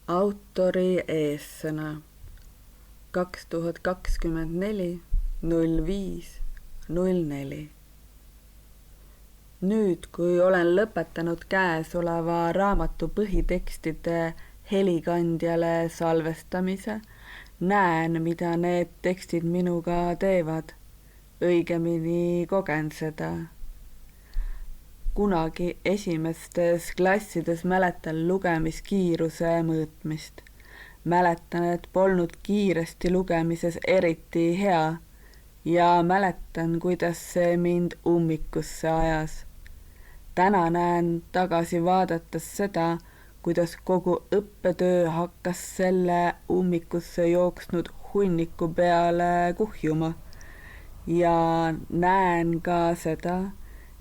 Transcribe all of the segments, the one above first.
Autori eessõna 2024.05.04. Nüüd, kui olen lõpetanud käesoleva raamatu põhitekstide helikandjale salvestamise, näen, mida need tekstid minuga teevad. Õigemini kogen seda. Kunagi esimestes klassides mäletan lugemiskiiruse mõõtmist. Mäletan, et polnud kiiresti lugemises eriti hea ja mäletan, kuidas see mind ummikusse ajas. Täna näen tagasi vaadates seda, kuidas kogu õppetöö hakkas selle ummikusse jooksnud hunniku peale kuhjuma ja näen ka seda,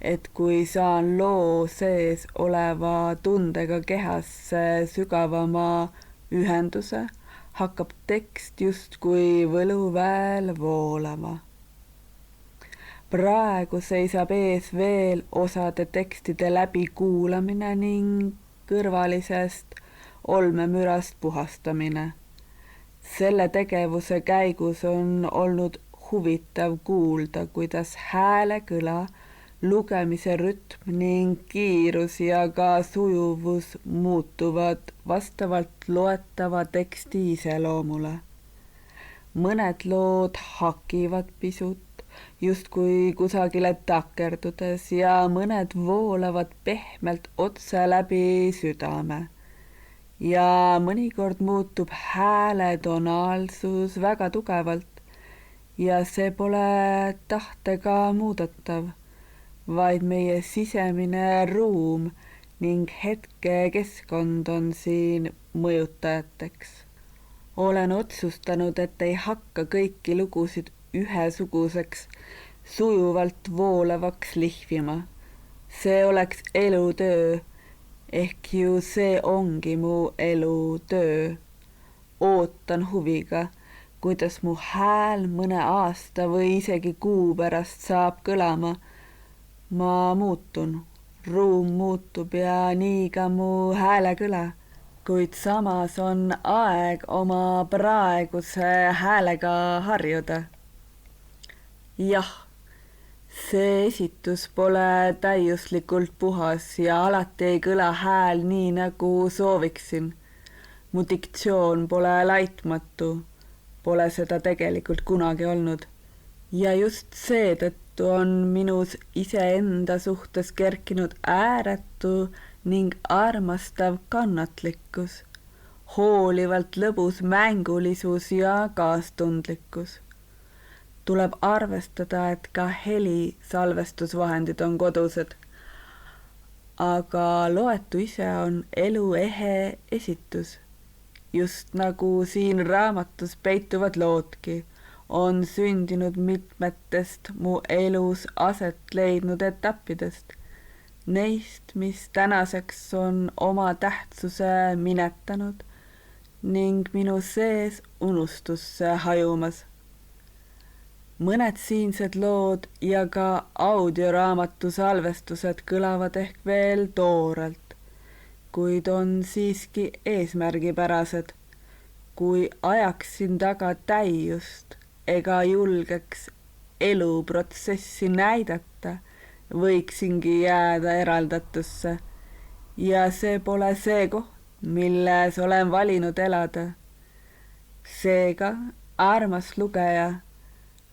et kui saan loo sees oleva tundega kehasse sügavama ühenduse, hakkab tekst justkui võluväel voolama. Praegu seisab ees veel osade tekstide läbikuulamine ning kõrvalisest olmemürast puhastamine. Selle tegevuse käigus on olnud huvitav kuulda, kuidas häälekõla, lugemise rütm ning kiirus ja ka sujuvus muutuvad vastavalt loetava teksti iseloomule. Mõned lood hakivad pisut, justkui kusagile takerdudes ja mõned voolavad pehmelt otse läbi südame. Ja mõnikord muutub hääle tonaalsus väga tugevalt ja see pole tahtega muudetav, vaid meie sisemine ruum ning hetke keskkond on siin mõjutajateks. Olen otsustanud, et ei hakka kõiki lugusid ühesuguseks, sujuvalt voolevaks lihvima. See oleks elutöö, ehk ju see ongi mu elutöö. Ootan huviga, kuidas mu hääl mõne aasta või isegi kuu pärast saab kõlama. Ma muutun, ruum muutub ja nii ka mu häälekõla, kuid samas on aeg oma praeguse häälega harjuda. Jah, see esitus pole täiuslikult puhas ja alati ei kõla hääl nii, nagu sooviksin. Mu diktsioon pole laitmatu, pole seda tegelikult kunagi olnud. Ja just seetõttu on minus iseenda suhtes kerkinud ääretu ning armastav kannatlikkus, hoolivalt lõbus mängulisus ja kaastundlikkus. Tuleb arvestada, et ka heli salvestusvahendid on kodused, aga loetu ise on elu ehe esitus. Just nagu siin raamatus peituvad loodki, on sündinud mitmetest mu elus aset leidnud etappidest, neist, mis tänaseks on oma tähtsuse minetanud ning minu sees unustusse hajumas. Mõned siinsed lood ja ka audioraamatu salvestused kõlavad ehk veel toorelt, kuid on siiski eesmärgipärased, kui ajaksin taga täiust ega julgeks eluprotsessi näidata, võiksingi jääda eraldatusse. Ja see pole see koht, milles olen valinud elada. Seega, armas lugeja,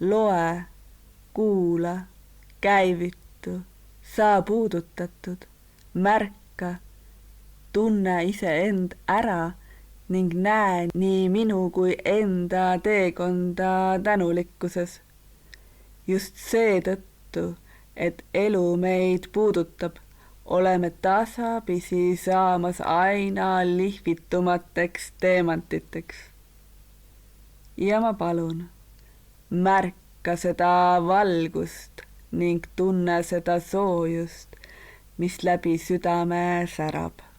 loe, kuula, käivitu, saa puudutatud, märka, tunne iseend ära ning näe nii minu kui enda teekonda tänulikkuses. Just seetõttu, et elu meid puudutab, oleme tasapisi saamas aina lihvitumateks teemantiteks. Ja ma palun, märka seda valgust ning tunne seda soojust, mis läbi südame särab.